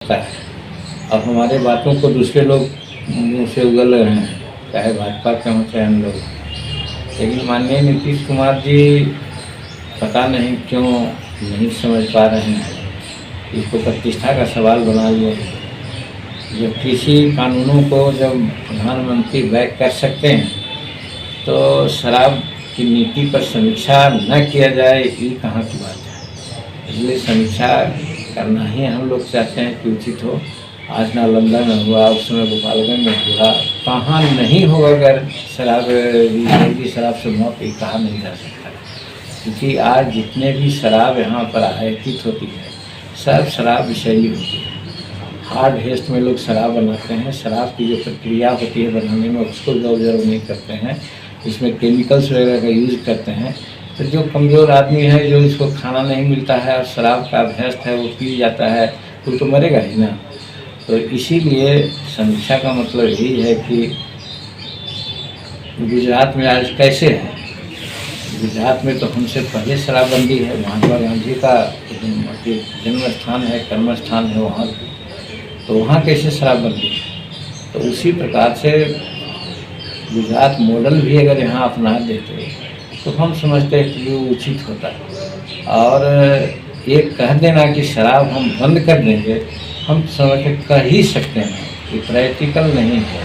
है। अब हमारे बातों को दूसरे लोग मुँह से उगल रहे हैं, चाहे भाजपा के हों चाहे हम लोग। लेकिन माननीय नीतीश कुमार जी पता नहीं क्यों नहीं समझ पा रहे हैं, इसको प्रतिष्ठा का सवाल बना लिए हैं। जब कृषि कानूनों को जब प्रधानमंत्री बैक कर सकते हैं तो शराब की नीति पर समीक्षा न किया जाए, ये कहाँ की बात है। इसलिए समीक्षा करना ही हम लोग चाहते हैं कि उचित हो। आज नालंदा में हुआ, उस समय गोपालगंज में हुआ, कहाँ नहीं हो अगर शराब से मौत, ये कहा नहीं जा सकता। क्योंकि आज जितने भी शराब यहाँ पर आयातित होती है सब शराब विषैली होती है। हार्ड हेस्ट में लोग शराब बनाते हैं, शराब की जो प्रक्रिया होती है बनाने में उसको ऑब्जर्व नहीं करते हैं, इसमें केमिकल्स वगैरह का यूज़ करते हैं। तो जो कमज़ोर आदमी है, जो इसको खाना नहीं मिलता है और शराब का अभ्यस्त है, वो पी जाता है तो मरेगा ही ना। तो इसीलिए समीक्षा का मतलब यही है कि गुजरात में आज कैसे है। गुजरात में तो हमसे पहले शराबबंदी है, महात्मा गांधी का जन्म स्थान है, कर्म स्थान है वहाँ, तो वहाँ कैसे शराबबंदी है। तो उसी प्रकार से गुजरात मॉडल भी अगर यहाँ अपना देते तो हम समझते हैं कि वो उचित होता है। और एक कह देना कि शराब हम बंद कर देंगे, हम समझते कह ही सकते हैं, ये प्रैक्टिकल नहीं है।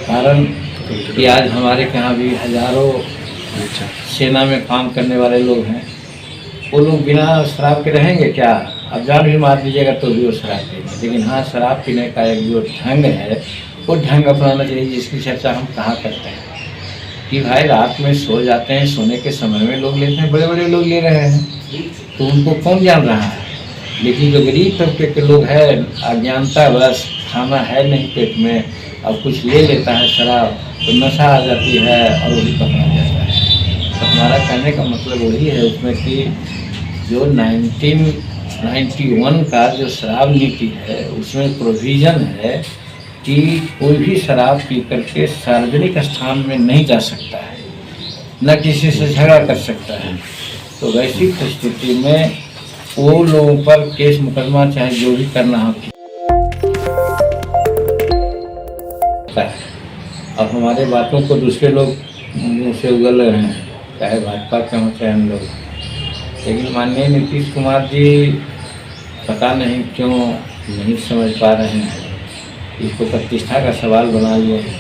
कारण कि आज हमारे यहाँ भी हजारों सेना में काम करने वाले लोग हैं, वो लोग बिना शराब के रहेंगे क्या? अब जान भी मार दीजिएगा तो भी वो शराब पीएंगे। लेकिन हाँ, शराब पीने का एक जो ढंग है वो ढंग अपनाना चाहिए, जिसकी चर्चा हम कहाँ करते हैं कि भाई रात में सो जाते हैं, सोने के समय में लोग लेते हैं, बड़े बड़े लोग ले रहे हैं, तो उनको कौन जान रहा है। लेकिन जो गरीब तबके के लोग हैं, अज्ञानता बस, खाना है नहीं पेट में, अब कुछ ले लेता है शराब तो नशा आ जाती है और वही पकड़ा जाता है। तो हमारा कहने का मतलब वही है उसमें कि जो 1991 का जो शराब नीति है उसमें प्रोविज़न है कि कोई भी शराब पी करके सार्वजनिक स्थान में नहीं जा सकता है, न किसी से झगड़ा कर सकता है। तो वैसी परिस्थिति में वो लोगों पर केस मुकदमा चाहे जो भी करना हो। अब हमारे बातों को दूसरे लोग मुँह से उगल रहे हैं, चाहे भाजपा के हों चाहे हम लोग। लेकिन माननीय नीतीश कुमार जी पता नहीं क्यों नहीं समझ पा रहे हैं, इसको प्रतिष्ठा का सवाल बना लिए हैं।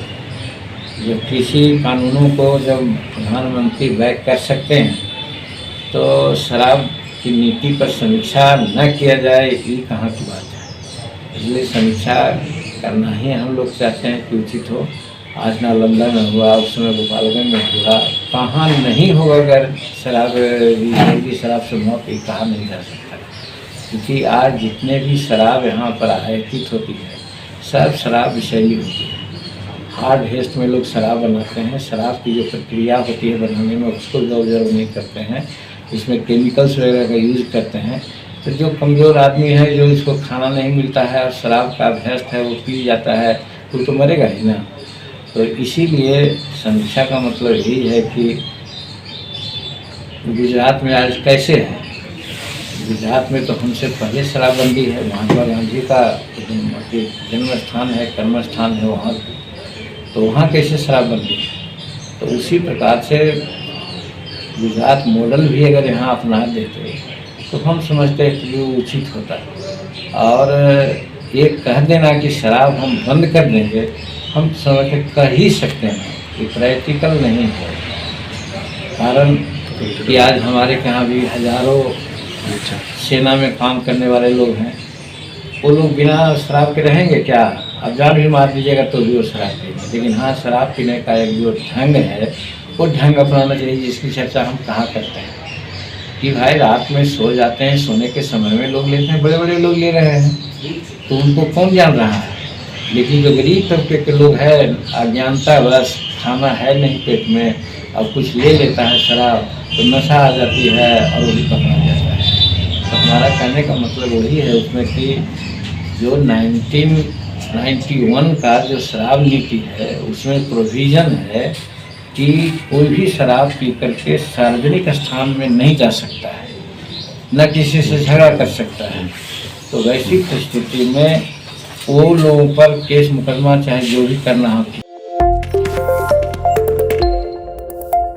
जब कृषि कानूनों को जब प्रधानमंत्री बैक कर सकते हैं तो शराब की नीति पर समीक्षा न किया जाए, ये कहाँ की बात है। इसलिए समीक्षा करना ही हम लोग चाहते हैं कि उचित हो। आज नालंदा में हुआ, उस समय गोपालगंज में हुआ, कहाँ नहीं हो अगर शराब से मौत, ये कहा नहीं जा सकता। क्योंकि आज जितने भी शराब यहाँ पर आयातित होती है सब शराब विषैली होती है। हार्ड हेस्ट में लोग शराब बनाते हैं, शराब की जो प्रक्रिया होती है बनाने में उसको ऑब्जर्व नहीं करते हैं, इसमें केमिकल्स वगैरह का यूज़ करते हैं। तो जो कमज़ोर आदमी है, जो इसको खाना नहीं मिलता है और शराब का अभ्यस्त है, वो पी जाता है तो मरेगा ही ना। तो इसीलिए समीक्षा का मतलब यही है कि गुजरात में आज कैसे है। गुजरात में तो हमसे पहले शराबबंदी है, महात्मा गांधी का जन्म स्थान है, कर्म स्थान है वहाँ, तो वहाँ कैसे शराबबंदी है। तो उसी प्रकार से गुजरात मॉडल भी अगर यहाँ अपना देते तो हम समझते हैं कि वो उचित होता है। और एक कह देना कि शराब हम बंद कर देंगे, हम समझते कह ही सकते हैं, ये प्रैक्टिकल नहीं है। कारण कि आज हमारे यहाँ भी हजारों सेना में काम करने वाले लोग हैं, वो लोग बिना शराब के रहेंगे क्या? अब जान भी मार दीजिएगा तो भी वो शराब पीएंगे। लेकिन हाँ, शराब पीने का एक जो ढंग है वो ढंग अपनाना चाहिए, जिसकी चर्चा हम कहाँ करते हैं कि भाई रात में सो जाते हैं, सोने के समय में लोग लेते हैं, बड़े बड़े लोग ले रहे हैं, तो उनको कौन जान रहा है। लेकिन जो गरीब तबके के लोग हैं, अज्ञानता बस, खाना है नहीं पेट में, अब कुछ ले लेता है शराब तो नशा आ जाती है और वही पकड़ा जाता है। तो हमारा कहने का मतलब वही है उसमें कि जो 1991 का जो शराब नीति है उसमें प्रोविज़न है कि कोई भी शराब पी करके सार्वजनिक स्थान में नहीं जा सकता है, न किसी से झगड़ा कर सकता है। तो वैसी परिस्थिति में वो लोगों पर केस मुकदमा चाहे जो भी करना हो